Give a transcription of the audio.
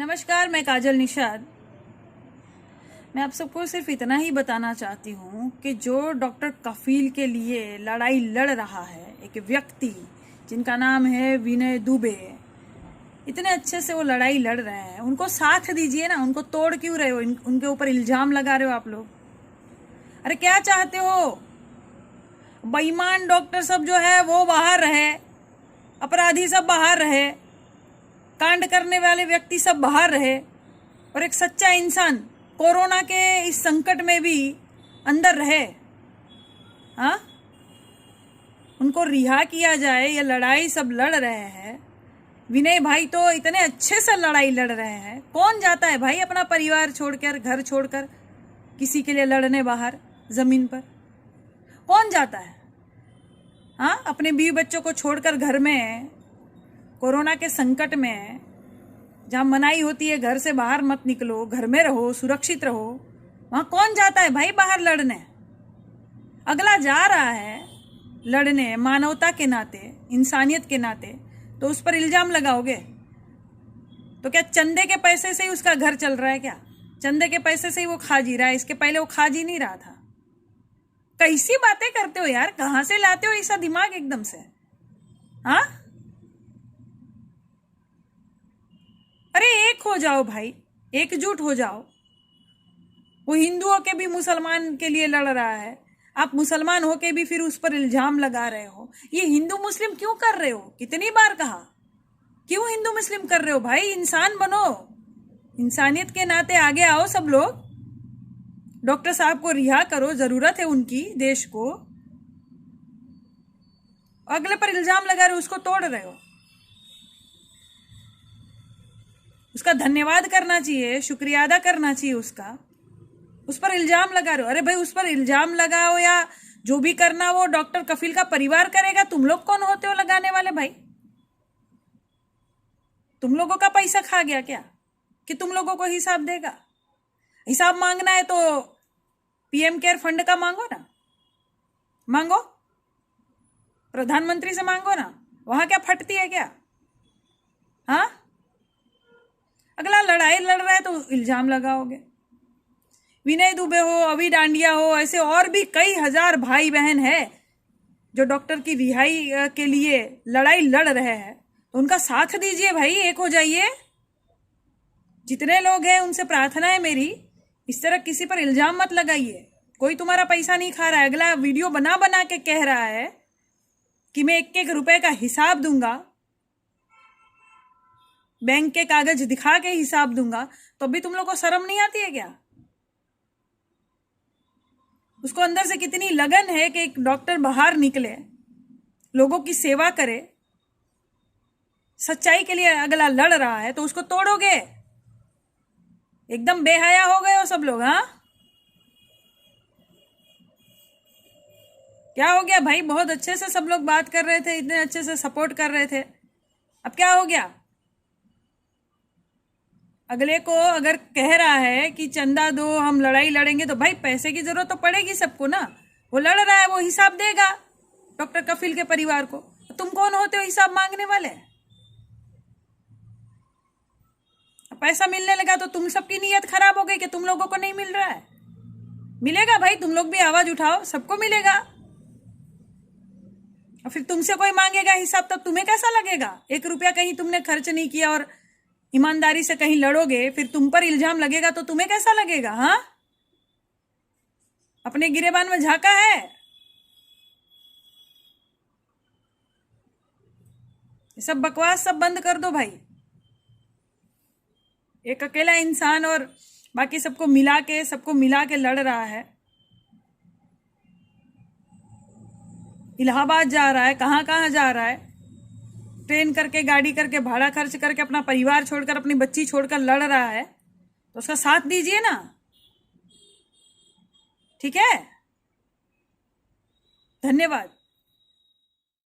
नमस्कार, मैं काजल निषाद। मैं आप सबको सिर्फ इतना ही बताना चाहती हूँ कि जो डॉक्टर कफील के लिए लड़ाई लड़ रहा है, एक व्यक्ति जिनका नाम है विनय दुबे, इतने अच्छे से वो लड़ाई लड़ रहे हैं, उनको साथ दीजिए ना। उनको तोड़ क्यों रहे हो? उनके ऊपर इल्जाम लगा रहे हो आप लोग। अरे क्या चाहते हो? बेईमान डॉक्टर सब जो है वो बाहर रहे, अपराधी सब बाहर रहे, कांड करने वाले व्यक्ति सब बाहर रहे, और एक सच्चा इंसान कोरोना के इस संकट में भी अंदर रहे। हाँ, उनको रिहा किया जाए। ये लड़ाई सब लड़ रहे हैं। विनय भाई तो इतने अच्छे से लड़ाई लड़ रहे हैं। कौन जाता है भाई अपना परिवार छोड़कर, घर छोड़कर किसी के लिए लड़ने बाहर जमीन पर? कौन जाता है? हाँ, अपने बीवी बच्चों को छोड़कर घर में कोरोना के संकट में, जहाँ मनाही होती है घर से बाहर मत निकलो, घर में रहो, सुरक्षित रहो, वहां कौन जाता है भाई बाहर लड़ने? अगला जा रहा है लड़ने मानवता के नाते, इंसानियत के नाते, तो उस पर इल्जाम लगाओगे? तो क्या चंदे के पैसे से ही उसका घर चल रहा है? क्या चंदे के पैसे से ही वो खा जी रहा है? इसके पहले वो खा जी नहीं रहा था? कैसी बातें करते हो यार? कहां से लाते हो ऐसा दिमाग एकदम से? हाँ, अरे एक हो जाओ भाई, एकजुट हो जाओ। वो हिंदुओं के भी मुसलमान के लिए लड़ रहा है, आप मुसलमान हो के भी फिर उस पर इल्जाम लगा रहे हो। ये हिंदू मुस्लिम क्यों कर रहे हो? कितनी बार कहा, क्यों हिंदू मुस्लिम कर रहे हो भाई? इंसान बनो, इंसानियत के नाते आगे आओ सब लोग। डॉक्टर साहब को रिहा करो, जरूरत है उनकी देश को। अगले पर इल्जाम लगा रहे हो, उसको तोड़ रहे हो। उसका धन्यवाद करना चाहिए, शुक्रिया अदा करना चाहिए उसका। उस पर इल्जाम लगा रहे हो। अरे भाई, उस पर इल्जाम लगाओ या जो भी करना वो डॉक्टर कफील का परिवार करेगा। तुम लोग कौन होते हो लगाने वाले भाई? तुम लोगों का पैसा खा गया क्या कि तुम लोगों को हिसाब देगा? हिसाब मांगना है तो पीएम केयर फंड का मांगो ना, मांगो, प्रधानमंत्री से मांगो ना। वहां क्या फटती है क्या? हाँ, अगला लड़ाई लड़ रहा है तो इल्जाम लगाओगे। विनय दुबे हो, अभी डांडिया हो, ऐसे और भी कई हजार भाई बहन है जो डॉक्टर की रिहाई के लिए लड़ाई लड़ रहे हैं, तो उनका साथ दीजिए भाई, एक हो जाइए। जितने लोग हैं उनसे प्रार्थना है मेरी, इस तरह किसी पर इल्जाम मत लगाइए। कोई तुम्हारा पैसा नहीं खा रहा है। अगला वीडियो बना बना के कह रहा है कि मैं 1-1 रुपए का हिसाब दूंगा, बैंक के कागज दिखा के हिसाब दूंगा, तो भी तुम लोग को शर्म नहीं आती है क्या? उसको अंदर से कितनी लगन है कि एक डॉक्टर बाहर निकले, लोगों की सेवा करे, सच्चाई के लिए अगला लड़ रहा है, तो उसको तोड़ोगे? एकदम बेहया हो गए हो सब लोग। हाँ, क्या हो गया भाई? बहुत अच्छे से सब लोग बात कर रहे थे, इतने अच्छे से सपोर्ट कर रहे थे, अब क्या हो गया? अगले को अगर कह रहा है कि चंदा दो, हम लड़ाई लड़ेंगे, तो भाई पैसे की जरूरत तो पड़ेगी सबको ना। वो लड़ रहा है, वो हिसाब देगा डॉक्टर कफील के परिवार को। तो तुम कौन होते हो हिसाब मांगने वाले? पैसा मिलने लगा तो तुम सबकी नीयत खराब हो गई कि तुम लोगों को नहीं मिल रहा है। मिलेगा भाई, तुम लोग भी आवाज उठाओ, सबको मिलेगा। और फिर तुमसे कोई मांगेगा हिसाब, तब तुम्हें कैसा लगेगा? 1 रुपया कहीं तुमने खर्च नहीं किया और ईमानदारी से कहीं लड़ोगे, फिर तुम पर इल्जाम लगेगा तो तुम्हें कैसा लगेगा? हाँ, अपने गिरेबान में झांका है? ये सब बकवास सब बंद कर दो भाई। एक अकेला इंसान और बाकी सबको मिला के लड़ रहा है। इलाहाबाद जा रहा है, कहां कहां जा रहा है, ट्रेन करके, गाड़ी करके, भाड़ा खर्च करके, अपना परिवार छोड़कर, अपनी बच्ची छोड़कर लड़ रहा है, तो उसका साथ दीजिए ना। ठीक है, धन्यवाद।